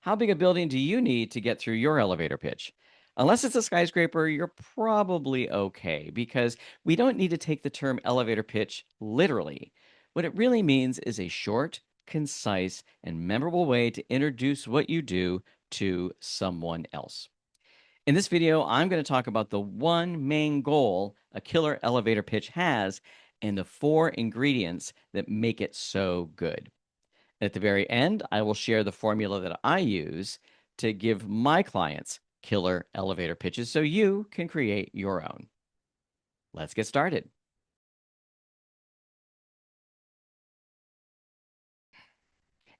How big a building do you need to get through your elevator pitch? Unless it's a skyscraper, you're probably okay because we don't need to take the term elevator pitch literally. What it really means is a short, concise, and memorable way to introduce what you do to someone else. In this video, I'm going to talk about the one main goal a killer elevator pitch has and the four ingredients that make it so good. At the very end, I will share the formula that I use to give my clients killer elevator pitches so you can create your own. Let's get started.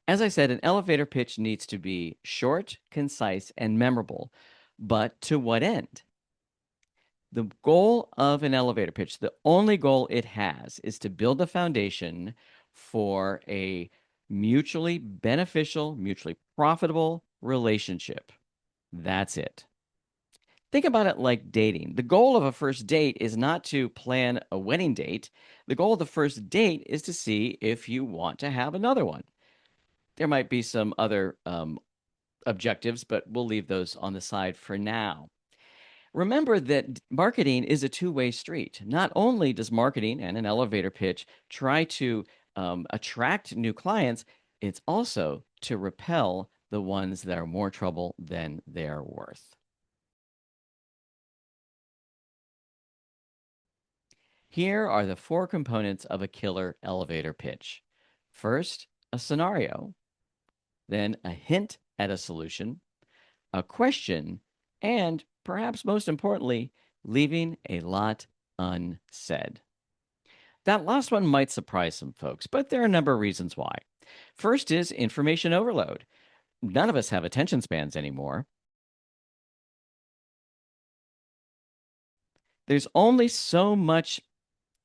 As I said, an elevator pitch needs to be short, concise, and memorable. But to what end? The goal of an elevator pitch, the only goal it has, is to build a foundation for a mutually beneficial, mutually profitable relationship. That's it. Think about it like dating. The goal of a first date is not to plan a wedding date. The goal of the first date is to see if you want to have another one. There might be some other objectives, but we'll leave those on the side for now. Remember that marketing is a two-way street. Not only does marketing and an elevator pitch try to attract new clients, it's also to repel the ones that are more trouble than they're worth. Here are the four components of a killer elevator pitch. First, a scenario, then a hint at a solution, a question, and perhaps most importantly, leaving a lot unsaid. That last one might surprise some folks, but there are a number of reasons why. First is information overload. None of us have attention spans anymore. There's only so much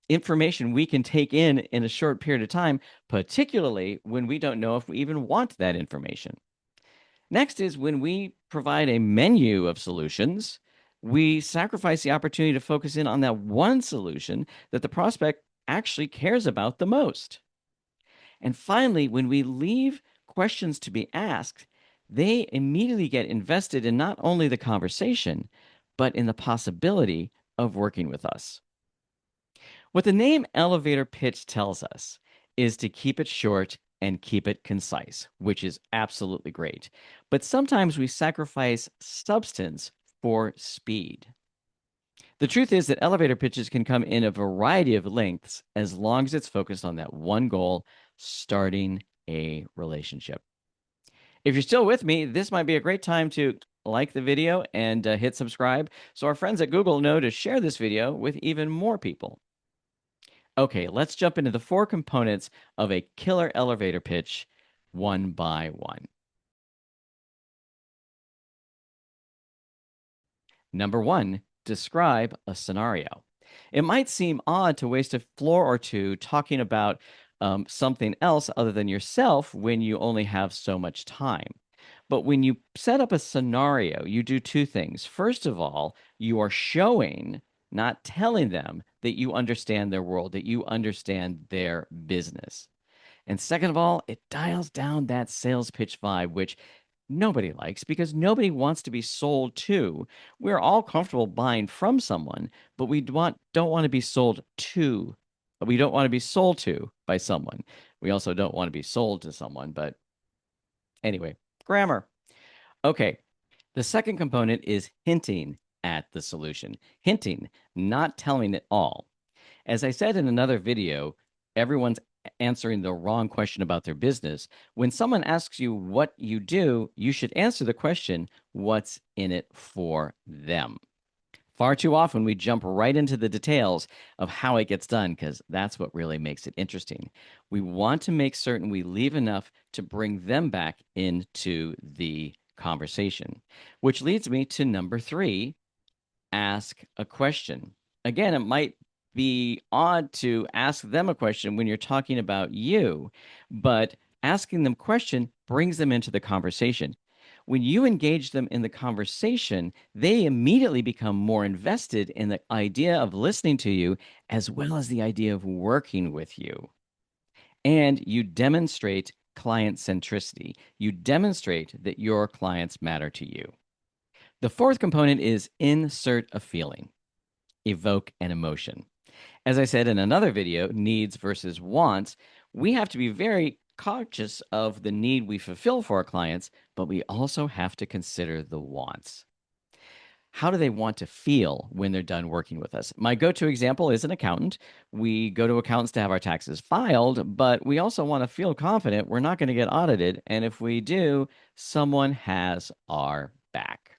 information we can take in a short period of time, particularly when we don't know if we even want that information. Next is when we provide a menu of solutions, we sacrifice the opportunity to focus in on that one solution that the prospect actually cares about the most. And finally, when we leave questions to be asked, they immediately get invested in not only the conversation, but in the possibility of working with us. What the name elevator pitch tells us is to keep it short and keep it concise, which is absolutely great. But sometimes we sacrifice substance for speed. The truth is that elevator pitches can come in a variety of lengths as long as it's focused on that one goal, starting a relationship. If you're still with me, this might be a great time to like the video and hit subscribe so our friends at Google know to share this video with even more people. Okay, let's jump into the four components of a killer elevator pitch one by one. Number one, describe a scenario. It might seem odd to waste a floor or two talking about something else other than yourself when you only have so much time. But when you set up a scenario, you do two things. First of all, you are showing, not telling them, that you understand their world, that you understand their business. And second of all, it dials down that sales pitch vibe, which nobody likes because nobody wants to be sold to. We're all comfortable buying from someone, but we don't want to be sold to. We don't want to be sold to by someone. We also don't want to be sold to someone, but anyway, grammar. Okay. The second component is hinting at the solution. Hinting, not telling it all. As I said in another video, everyone's answering the wrong question about their business. When someone asks you what you do, you should answer the question, what's in it for them? Far too often, we jump right into the details of how it gets done because that's what really makes it interesting. We want to make certain we leave enough to bring them back into the conversation, which leads me to number three, ask a question. Again, it might be odd to ask them a question when you're talking about you, but asking them a question brings them into the conversation. When you engage them in the conversation, they immediately become more invested in the idea of listening to you as well as the idea of working with you. And you demonstrate client centricity. You demonstrate that your clients matter to you. The fourth component is insert a feeling, evoke an emotion. As I said in another video, needs versus wants, we have to be very conscious of the need we fulfill for our clients, but we also have to consider the wants. How do they want to feel when they're done working with us? My go to example is an accountant. We go to accountants to have our taxes filed, but we also want to feel confident we're not going to get audited. And if we do, someone has our back.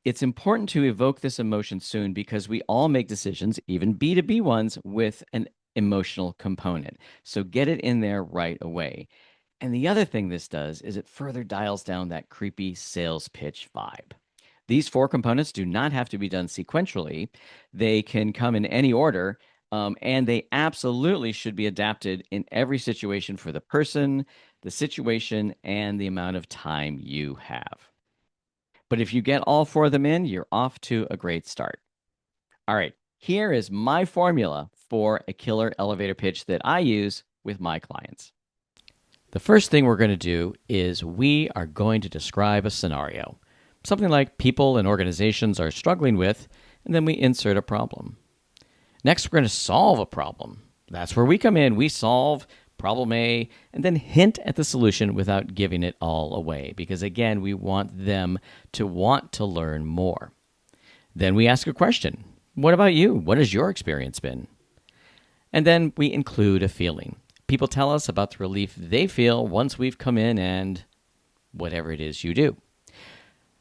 It's important to evoke this emotion soon because we all make decisions, even B2B ones, with an emotional component. So get it in there right away. And the other thing this does is it further dials down that creepy sales pitch vibe. These four components do not have to be done sequentially. They can come in any order, and they absolutely should be adapted in every situation for the person, the situation, and the amount of time you have. But if you get all four of them in, you're off to a great start. All right, here is my formula for a killer elevator pitch that I use with my clients. The first thing we're going to do is we are going to describe a scenario, something like people and organizations are struggling with, and then we insert a problem. Next, we're going to solve a problem. That's where we come in. We solve problem A and then hint at the solution without giving it all away, because again, we want them to want to learn more. Then we ask a question. What about you? What has your experience been? And then we include a feeling. People tell us about the relief they feel once we've come in and whatever it is you do.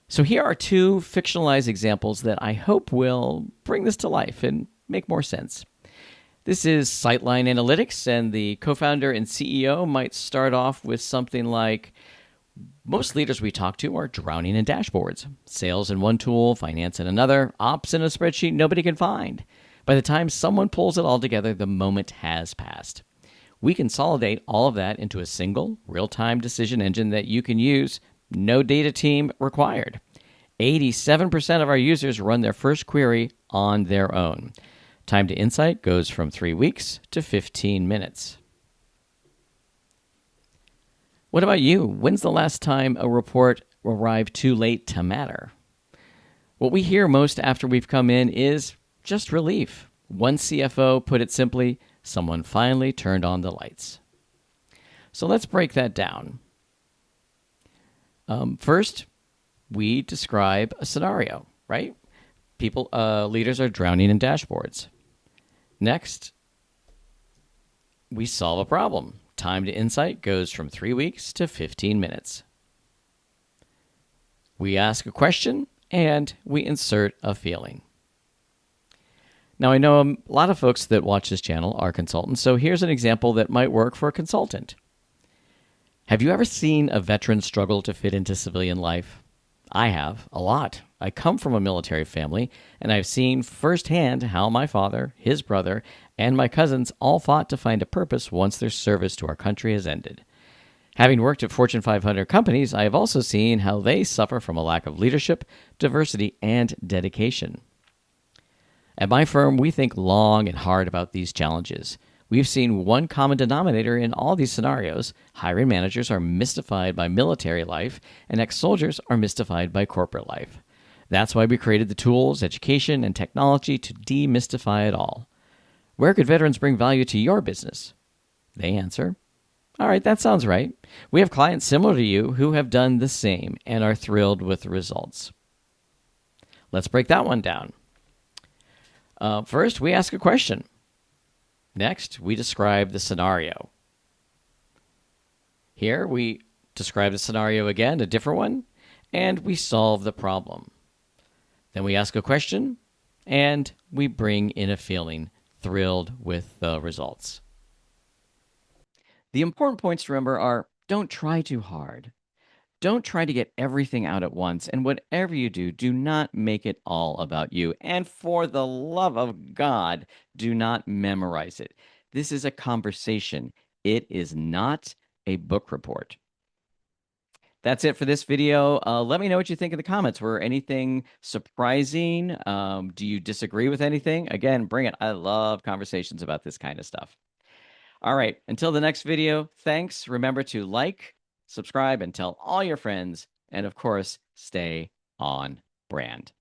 So here are two fictionalized examples that I hope will bring this to life and make more sense. This is Sightline Analytics, and the co-founder and CEO might start off with something like, most leaders we talk to are drowning in dashboards. Sales in one tool, finance in another, ops in a spreadsheet nobody can find. By the time someone pulls it all together, the moment has passed. We consolidate all of that into a single, real-time decision engine that you can use. No data team required. 87% of our users run their first query on their own. Time to insight goes from 3 weeks to 15 minutes. What about you? When's the last time a report arrived too late to matter? What we hear most after we've come in is just relief. One CFO put it simply, someone finally turned on the lights. So let's break that down. First, we describe a scenario, right? Leaders are drowning in dashboards. Next, we solve a problem. Time to insight goes from 3 weeks to 15 minutes. We ask a question and we insert a feeling. Now, I know a lot of folks that watch this channel are consultants, so here's an example that might work for a consultant. Have you ever seen a veteran struggle to fit into civilian life? I have, a lot. I come from a military family, and I've seen firsthand how my father, his brother, and my cousins all fought to find a purpose once their service to our country has ended. Having worked at Fortune 500 companies, I have also seen how they suffer from a lack of leadership, diversity, and dedication. At my firm, we think long and hard about these challenges. We've seen one common denominator in all these scenarios. Hiring managers are mystified by military life, and ex-soldiers are mystified by corporate life. That's why we created the tools, education, and technology to demystify it all. Where could veterans bring value to your business? They answer, all right, that sounds right. We have clients similar to you who have done the same and are thrilled with the results. Let's break that one down. First, we ask a question. Next, we describe the scenario. Here, we describe the scenario again, a different one, and we solve the problem. Then we ask a question, and we bring in a feeling, thrilled with the results. The important points to remember are, don't try too hard. Don't try to get everything out at once, and whatever you do, do not make it all about you. And for the love of God, do not memorize it. This is a conversation. It is not a book report. That's it for this video. Let me know what you think in the comments. Were anything surprising? Do you disagree with anything? Again, bring it. I love conversations about this kind of stuff. All right. Until the next video, thanks. Remember to like, subscribe, and tell all your friends. And of course, stay on brand.